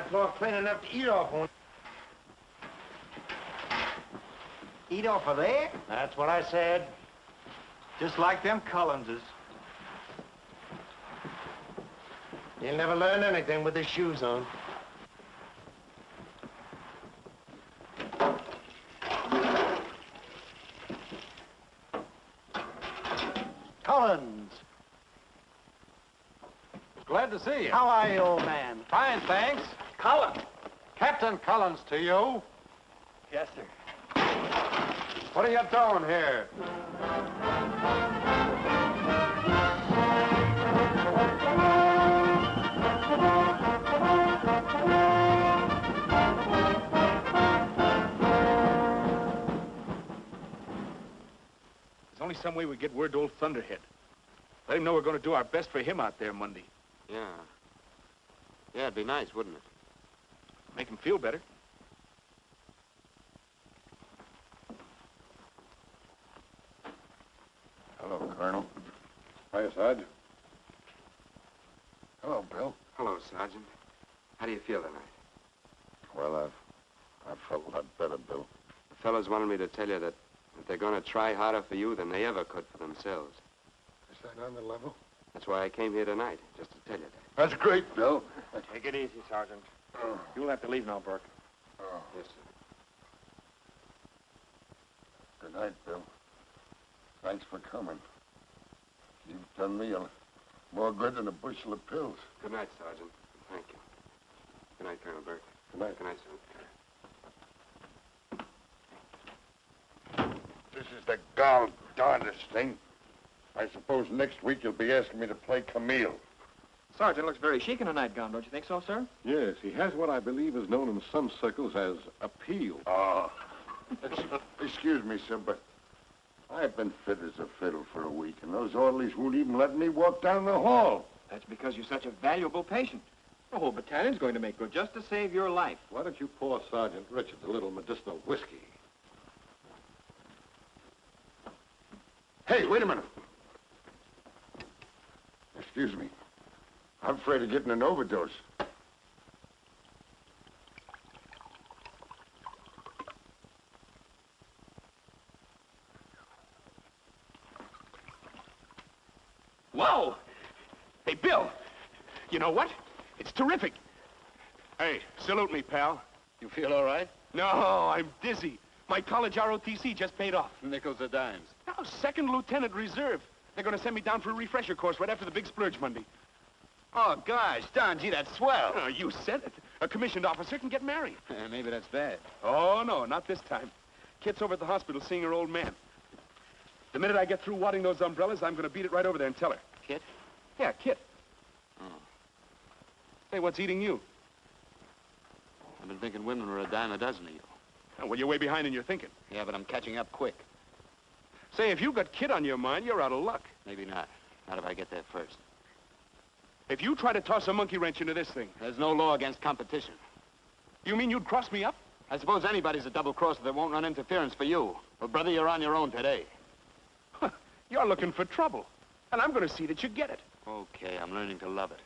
that floor clean enough to eat off on. Eat off of there? That's what I said. Just like them Collinses. You'll never learn anything with his shoes on. Collins. Glad to see you. How are you, old man? Fine, thanks. Collins. Captain Collins to you. Yes, sir. What are you doing here? There's only some way we get word to old Thunderhead. Let him know we're going to do our best for him out there Monday. Yeah. Yeah, it'd be nice, wouldn't it? Make him feel better. Hello, Colonel. Hiya, Sarge. Hello, Bill. Hello, Sergeant. How do you feel tonight? Well, I've felt a lot better, Bill. The fellows wanted me to tell you that they're going to try harder for you than they ever could for themselves. Is that on the level? That's why I came here tonight, just to tell you that. That's great, Bill. Take it easy, Sergeant. Oh. You'll have to leave now, Burke. Oh. Yes, sir. Good night, Bill. Thanks for coming. You've done me more good than a bushel of pills. Good night, Sergeant. Thank you. Good night, Colonel Burke. Good night. Good night, sir. This is the gall darndest thing. I suppose next week you'll be asking me to play Camille. Sergeant looks very chic in a nightgown, don't you think so, sir? Yes, he has what I believe is known in some circles as appeal. Oh. Excuse me, sir, but I've been fit as a fiddle for a week, and those orderlies won't even let me walk down the hall. That's because you're such a valuable patient. The whole battalion's going to make good just to save your life. Why don't you pour Sergeant Richards a little medicinal whiskey? Hey, wait a minute. Excuse me. I'm afraid of getting an overdose. Whoa! Hey, Bill, you know what? It's terrific. Hey, salute me, pal. You feel all right? No, I'm dizzy. My college ROTC just paid off. Nickels or dimes? Now, second lieutenant reserve. They're going to send me down for a refresher course right after the big splurge Monday. Oh, gosh, Don, gee, that's swell. Oh, you said it. A commissioned officer can get married. Maybe that's bad. Oh, no, not this time. Kit's over at the hospital seeing her old man. The minute I get through wadding those umbrellas, I'm going to beat it right over there and tell her. Kit? Yeah, Kit. Oh. Hey, what's eating you? I've been thinking women were a dime a dozen of you. Oh, well, you're way behind in your thinking. Yeah, but I'm catching up quick. Say, if you've got Kit on your mind, you're out of luck. Maybe not. Not if I get there first. If you try to toss a monkey wrench into this thing... There's no law against competition. You mean you'd cross me up? I suppose anybody's a double-crosser that won't run interference for you. But, brother, you're on your own today. You're looking for trouble. And I'm going to see that you get it. Okay, I'm learning to love it.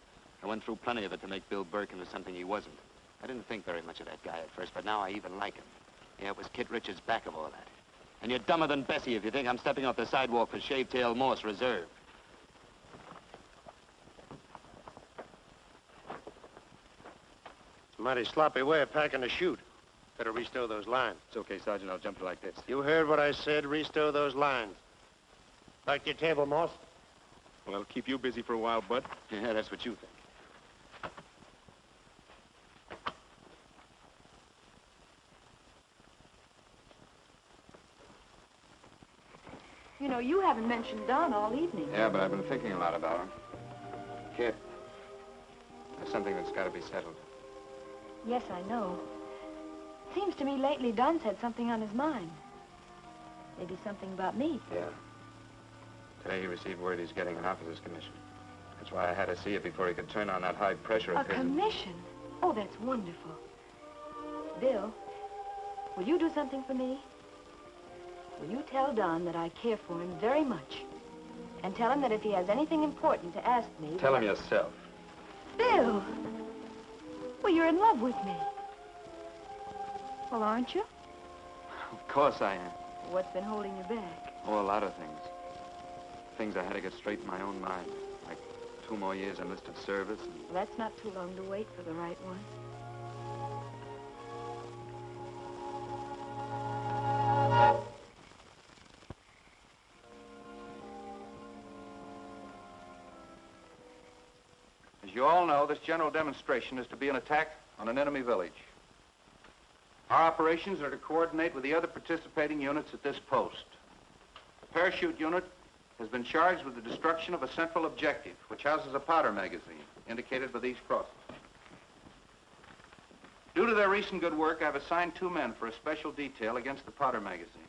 I went through plenty of it to make Bill Burke into something he wasn't. I didn't think very much of that guy at first, but now I even like him. Yeah, it was Kit Richards back of all that. And you're dumber than Bessie if you think I'm stepping off the sidewalk for Shavetail Morse Reserve. Mighty sloppy way of packing a chute. Better restow those lines. It's okay, Sergeant. I'll jump like this. You heard what I said. Restow those lines. Back to your table, Morse. Well, I'll keep you busy for a while, Bud. Yeah, that's what you think. You know, you haven't mentioned Don all evening. Yeah, but I've been thinking a lot about him. Kid, there's something that's got to be settled. Yes, I know. Seems to me lately Don's had something on his mind. Maybe something about me. Yeah. Today he received word he's getting an officer's commission. That's why I had to see it before he could turn on that high pressure A of his. commission? Oh, that's wonderful. Bill, will you do something for me? Will you tell Don that I care for him very much? And tell him that if he has anything important to ask me... Tell him yourself. Bill! Well, you're in love with me. Well, aren't you? Of course I am. What's been holding you back? Oh, a lot of things. Things I had to get straight in my own mind. Like 2 more years enlisted service. And... Well, that's not too long to wait for the right one. As you all know, this general demonstration is to be an attack on an enemy village. Our operations are to coordinate with the other participating units at this post. The parachute unit has been charged with the destruction of a central objective, which houses a powder magazine, indicated by these crosses. Due to their recent good work, I've assigned 2 men for a special detail against the powder magazine.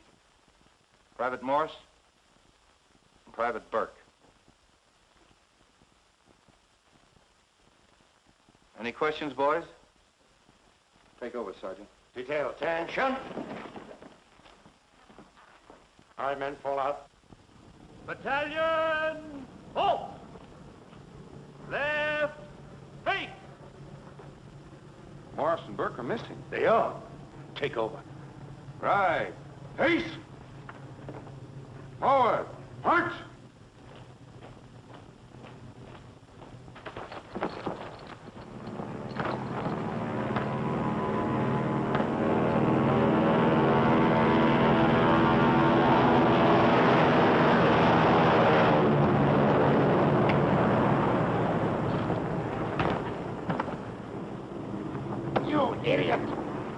Private Morse and Private Burke. Any questions, boys? Take over, Sergeant. Detail, attention. All right, men, fall out. Battalion, halt! Left, feet! Morse and Burke are missing. They are. Take over. Right. Haste! Forward! March! Idiot!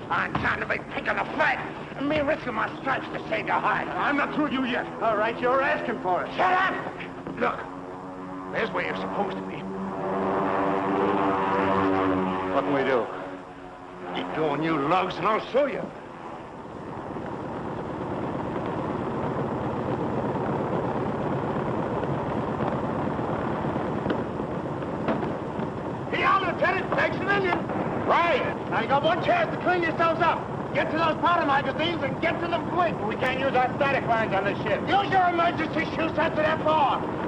I'm trying to make pink on the flag, and me risking my stripes to save your hide. I'm not through with you yet. All right, you're asking for it. Shut up! Look, there's where you're supposed to be. What can we do? Keep going, you lugs, and I'll show you. Here, Lieutenant, takes an Indian. Right. Now you got one chance to clean yourselves up. Get to those powder magazines and get to them quick. We can't use our static lines on this ship. Use your emergency shoe sets at F4.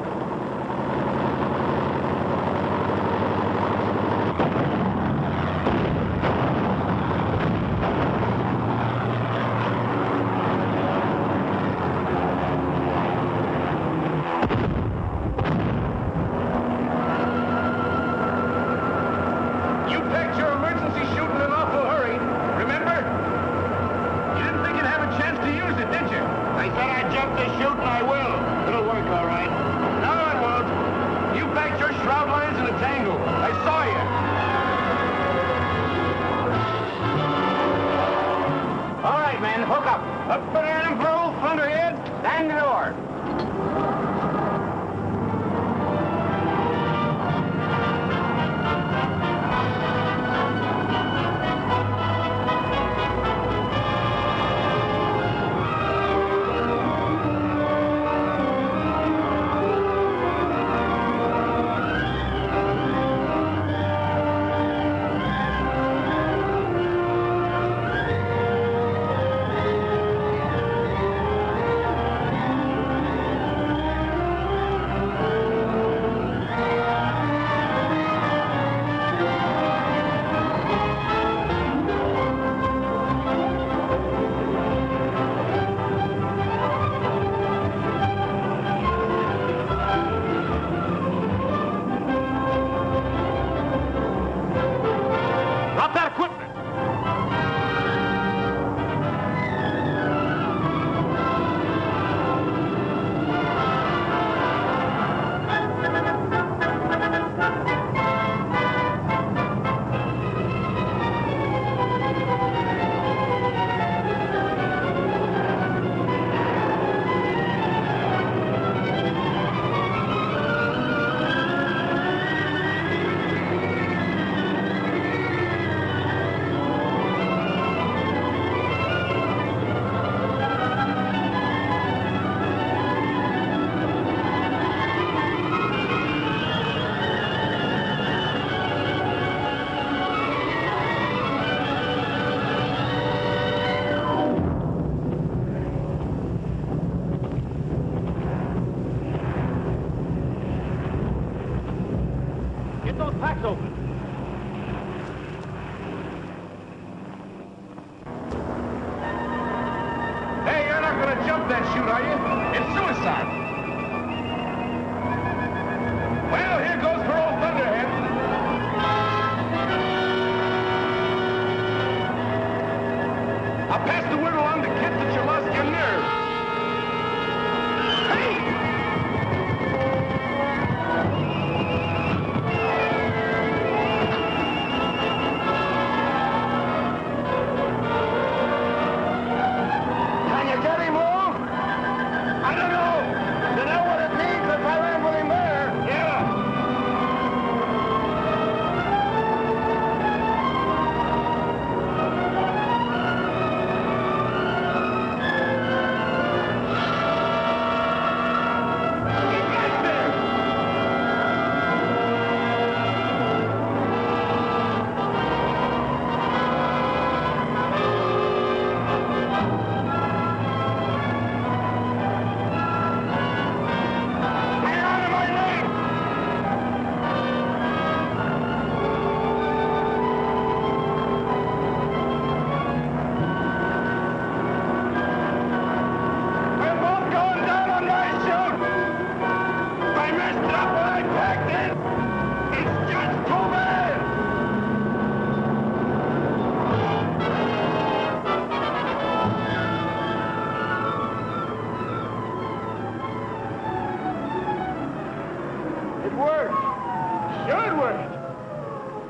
going to jump that chute, are you? It's suicide. Well, here goes for old Thunderhead. I'll pass the word along to kids that you lost your nerve. Hey! Can you get him home? I don't know. You know what it means if I ran with him there? Yeah.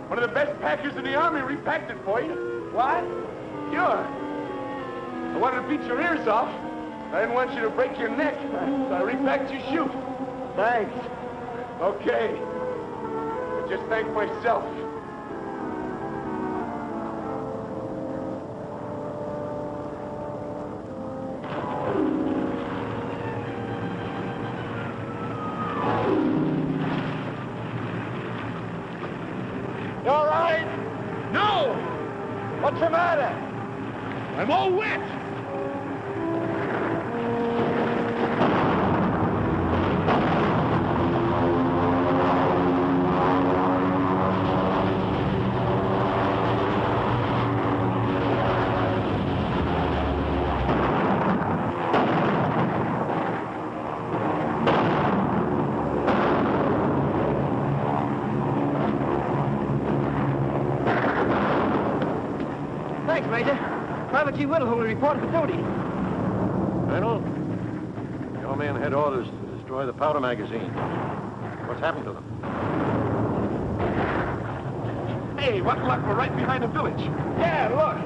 One of the best packers in the Army repacked it for you. What? Sure. I wanted to beat your ears off. I didn't want you to break your neck, so I repacked your chute. Thanks. Okay. I just thank myself. You all right? No! What's the matter? I'm all wet. Thanks, Major. Private G. Whittle will report for duty. Colonel, your men had orders to destroy the powder magazine. What's happened to them? Hey, what luck, we're right behind the village. Yeah, look.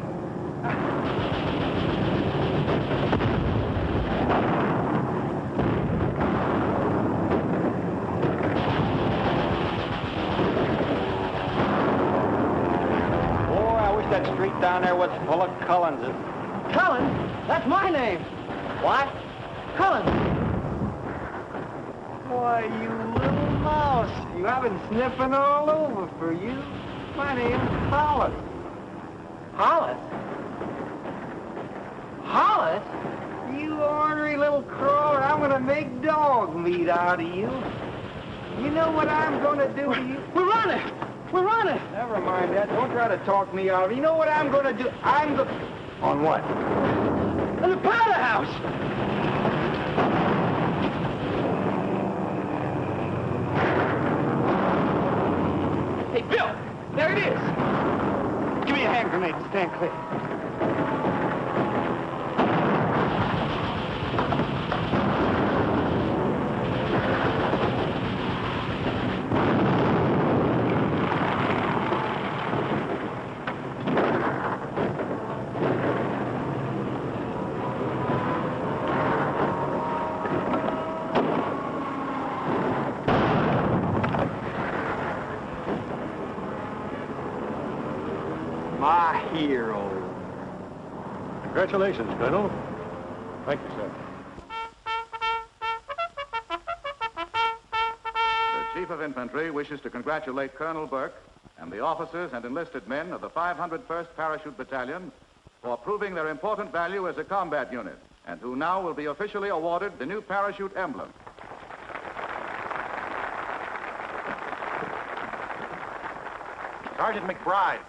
That street down there was full of Cullens. Cullen? That's my name. What? Cullen. Why, you little mouse. I've been sniffing all over for you. My name's Hollis. Hollis? Hollis? You ornery little crawler, I'm gonna make dog meat out of you. You know what I'm gonna do to you? We're running! We're running! Never mind that. Don't try to talk me out of it. You know what I'm gonna do? On what? In the powder house! Hey, Bill! There it is! Give me a hand grenade and stand clear. My hero. Congratulations, Colonel. Thank you, sir. The Chief of Infantry wishes to congratulate Colonel Burke and the officers and enlisted men of the 501st Parachute Battalion for proving their important value as a combat unit, and who now will be officially awarded the new parachute emblem. Sergeant McBride.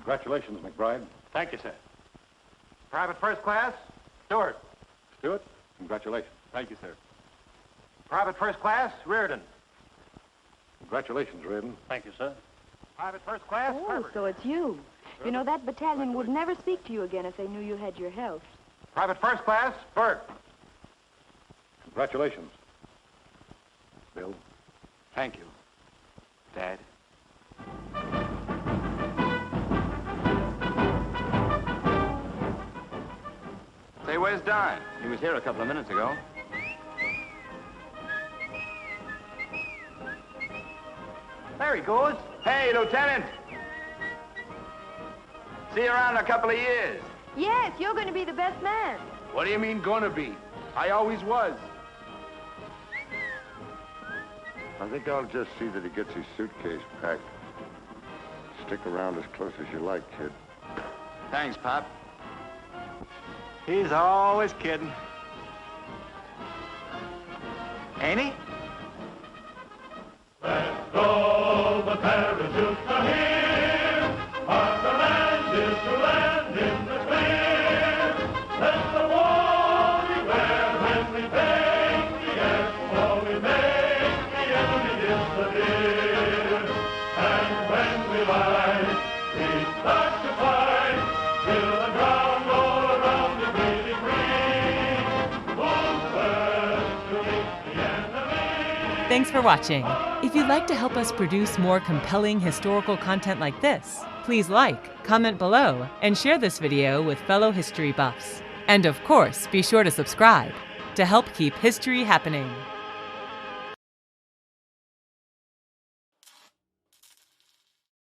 Congratulations, McBride. Thank you, sir. Private First Class, Stewart. Stewart, congratulations. Thank you, sir. Private First Class, Reardon. Congratulations, Reardon. Thank you, sir. Private First Class, Oh, Herbert. so it's you. You know, that battalion would never speak to you again if they knew you had your health. Private First Class, Burke. Congratulations. Bill. Thank you, Dad. Say, where's Don? He was here a couple of minutes ago. There he goes. Hey, Lieutenant! See you around in a couple of years. Yes, you're going to be the best man. What do you mean, gonna be? I always was. I think I'll just see that he gets his suitcase packed. Stick around as close as you like, kid. Thanks, Pop. He's always kidding. Ain't he? Let's go, the parachutes are here. Our command is to land in the clear. Let the war beware when we take the air, for we make the enemy disappear. And when we rise, we start to fight, till the ground all around is really free. Move first to meet the enemy. Thanks for watching. If you'd like to help us produce more compelling historical content like this, please like, comment below, and share this video with fellow history buffs. And of course, be sure to subscribe to help keep history happening.